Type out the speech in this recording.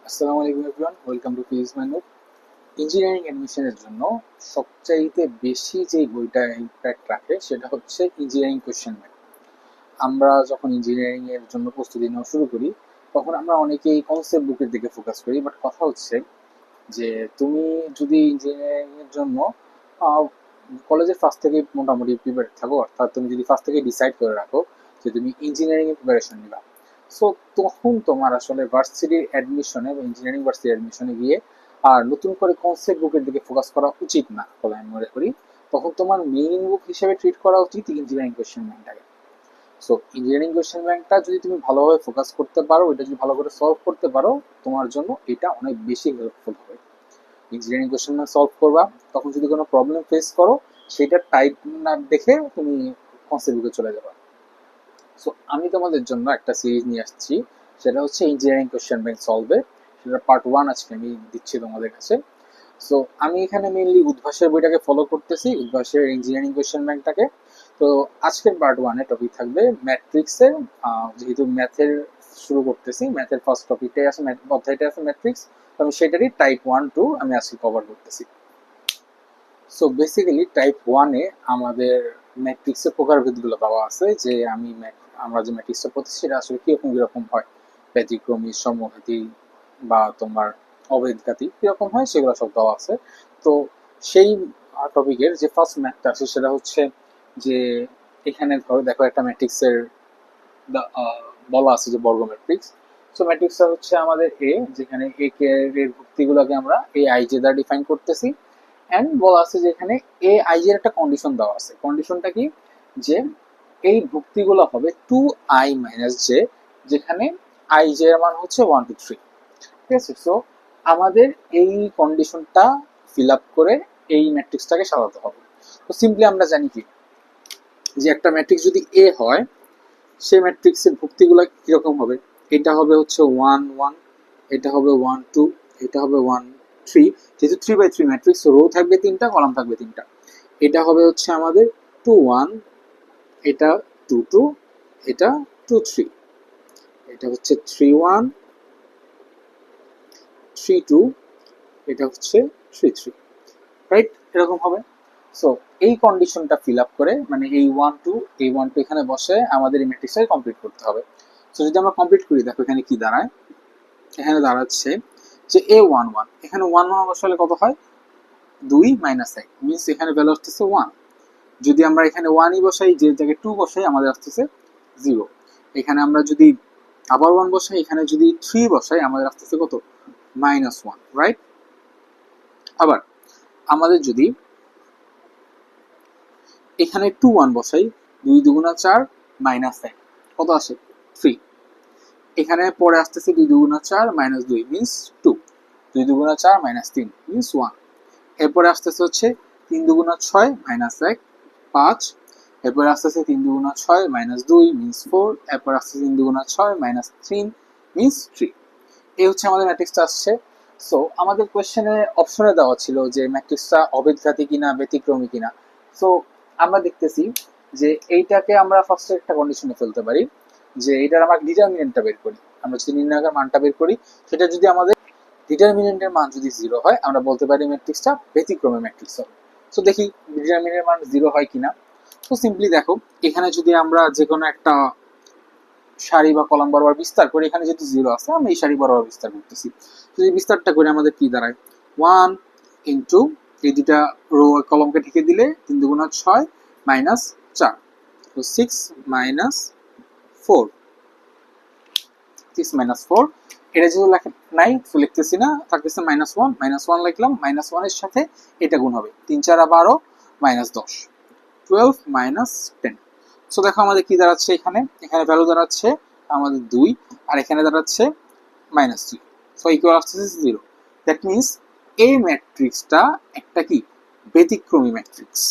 আসসালামু আলাইকুম everyone, welcome to physics manual. Engineering অ্যাডমিশনের জন্য সবচাইতে বেশি যে বইটা ইম্প্যাক্ট রাখে সেটা হচ্ছে ইঞ্জিনিয়ারিং কোয়েশ্চেন ব্যাংক। আমরা যখন ইঞ্জিনিয়ারিং এর জন্য প্রস্তুতি নেওয়া শুরু করি তখন আমরা অনেকেই কনসেপ্ট বুকের দিকে ফোকাস করি, বাট কথা হচ্ছে যে তুমি যদি ইঞ্জিনিয়ারিং এর জন্য কলেজের ফার্স্ট থেকে মোটামুটি প্রিপেয়ার থাকো, অর্থাৎ তুমি যদি ফার্স্ট থেকে ডিসাইড করে রাখো যে তুমি ইঞ্জিনিয়ারিং এর প্রিপারেশন নিবা, সো তখন তোমার আসলে ভার্সিটির অ্যাডমিশনে বা ইঞ্জিনিয়ারিং ভার্সিটির অ্যাডমিশনে গিয়ে আর নতুন করে কনসেপ্ট বুকের দিকে ফোকাস করা উচিত না বলে আমি মনে করি। তখন তোমার মেইন বুক হিসেবে ট্রিট করা উচিত ইঞ্জিনিয়ারিং কোয়েশ্চেন ব্যাংকটাকে। সো ইঞ্জিনিয়ারিং কোয়েশ্চেন ব্যাংকটা যদি তুমি ভালোভাবে ফোকাস করতে পারো, এটা যদি ভালো করে সলভ করতে পারো, তোমার জন্য এটা অনেক বেশি হেল্পফুল হবে। ইঞ্জিনিয়ারিং কোয়েশ্চেন ব্যাংক সলভ করবা, তখন যদি কোনো প্রবলেম ফেস করো সেটা টাইপ না দেখে তুমি কনসেপ্ট বুকে চলে যাবা। সো আমি তোমাদের জন্য একটা সিরিজ নিয়ে আসছি, সেটা হচ্ছে ইঞ্জিনিয়ারিং কোয়েশ্চেন ব্যাংক সলভের। সেটা পার্ট 1 আজকে আমি দিচ্ছি তোমাদের কাছে। সো আমি এখানে মেইনলি উদ্ভাসের বইটাকে ফলো করতেছি, উদ্ভাসের ইঞ্জিনিয়ারিং কোয়েশ্চেন ব্যাংকটাকে। তো আজকের পার্ট 1 এ টপিক থাকবে ম্যাট্রিক্সের। যেহেতু ম্যাথের শুরু করতেছি, ম্যাথের ফার্স্ট টপিকটাই আছে, অধ্যায়টা আছে ম্যাট্রিক্স। তো আমি সেটারই টাইপ 1-2 আমি আজকে কভার করতেছি। সো বেসিক্যালি টাইপ 1-এ আমাদের ম্যাট্রিক্সের প্রকারভেদগুলো দেওয়া আছে, যে আমরা যে ম্যাট্রিক্সটা পড়ছি সেটা আসলে কিরকম কিরকম হয়, ব্যতিক্রমী, সমঘাতী বা তোমার অভেদঘাতী কিরকম হয় সেগুলো সব দেওয়া আছে। তো সেই টপিকের যে ফার্স্ট ম্যাথটা আছে সেটা হচ্ছে যে এখানে ধরো দেখো একটা ম্যাট্রিক্সের বলা আছে যে বর্গ ম্যাট্রিক্স। সো ম্যাট্রিক্সটা হচ্ছে আমাদের এ, যেখানে এ কে এর ভুক্তিগুলোকে আমরা এ আই জে দ্বারা ডিফাইন করতেছি। এন্ড বলা আছে যে এখানে এ আই এর একটা কন্ডিশন দেওয়া আছে। কন্ডিশনটা কি? যে এই ভুক্তিগুলো হবে 2i-j, যেখানে আই জে এর মান হচ্ছে 1 2 3। ঠিক আছে? সো আমাদের এই কন্ডিশনটা ফিল আপ করে এই ম্যাট্রিক্সটাকে সাজাতে হবে। তো সিম্পলি আমরা জানি কি, যে একটা ম্যাট্রিক্স যদি এ হয় সেই ম্যাট্রিক্সের ভুক্তিগুলো কিরকম হবে? এটা হবে হচ্ছে 1 1, এটা হবে 1 2, এটা হবে 1 3। যেহেতু 3/3 ম্যাট্রিক্স, রো থাকবে 3টা, কলাম থাকবে 3টা। এটা হবে হচ্ছে আমাদের 2 1, এটা 2 2, এটা 2 3, এটা হচ্ছে 3 1 3 2, এটা হচ্ছে 3 3। রাইট? এরকম হবে। সো এই কন্ডিশনটা ফিল আপ করে, মানে এই 1 2, এই 1 2 এখানে বসে আমাদের এই ম্যাট্রিক্সটাকে কমপ্লিট করতে হবে। সো যদি আমরা কমপ্লিট করি, দেখো এখানে কি দাঁড়ায়। এখানে দাঁড়াচ্ছে যে a11, এখানে 1 1 বসালে কত হয়? 2 মাইনাস 1, মিনস এখানে ভ্যালু আসতেছে 1। যদি আমরা এখানে 1ই বসাই, যে জায়গায় 2 বসাই, আমাদের আসতেছে 0। এখানে আমরা যদি আবার 1 বসাই, এখানে যদি 3 বসাই, আমাদের আসতেছে কত? -1। রাইট? আবার আমাদের যদি এখানে 2 1 বসাই, 2 2 4 -1, কত আসে? 3। এখানে পরে আসতেছে 2 2 4 -2, মিনস 2। 2 2 4 -3, মিনস 1। এরপরে আসতেছে হচ্ছে 3 2 6 -1, 5। এরপরে আসতেছে 3 2 6 -2, মিনস 4। এরপর আসতেছে 3 2 6 -3, মিনস 3। এই হচ্ছে আমাদের ম্যাট্রিক্সটা আসছে। সো আমাদের কোয়েশ্চেনে অপশনে দেওয়া ছিল যে ম্যাট্রিক্সটা অভেদঘাতী কিনা, ব্যতিক্রমী কিনা। সো আমরা দেখতেছি যে এইটাকে আমরা ফার্স্টে একটা কন্ডিশনে ফেলতে পারি, যে এইটার আমরা ডিটারমিনেন্টটা বের করি। আমরা যদি নির্ণায়কের মানটা বের করি, সেটা যদি আমাদের ডিটারমিনেন্টের মান যদি 0 হয়, আমরা বলতে পারি ম্যাট্রিক্সটা ব্যতিক্রমী ম্যাট্রিক্স হবে। সো দেখি ডিটারমিনেন্টের মান 0 হয় কিনা। তো সিম্পলি দেখো, এখানে যদি আমরা যে কোনো একটা সারি বা কলাম বরাবর বিস্তার করি, এখানে যেহেতু 0 আছে, আমি এই সারি বরাবর বিস্তার করতেছি। যদি বিস্তারটা করে আমাদের কি দাঁড়ায়? 1 ইন্টু এই দুটা রো কলমকে ঢেকে দিলে 3 2 6 -4, তো 6 -4, 6 -4। এটা যেহেতু লেখা নাই, তো লিখতেছি না, থাকতেছে -1। -1 লিখলাম, -1 এর সাথে এটা গুণ হবে, 3 4 12 -10, 12 -10। সো দেখো আমাদের কি দাঁড়াচ্ছে, এখানে এখানে ভ্যালু দাঁড়াচ্ছে আমাদের 2, আর এখানে দাঁড়াচ্ছে -3। সো ইকুয়াল আসছে 0। দ্যাট মিনস এই ম্যাট্রিক্সটা একটা কি ব্যতিক্রমী ম্যাট্রিক্স।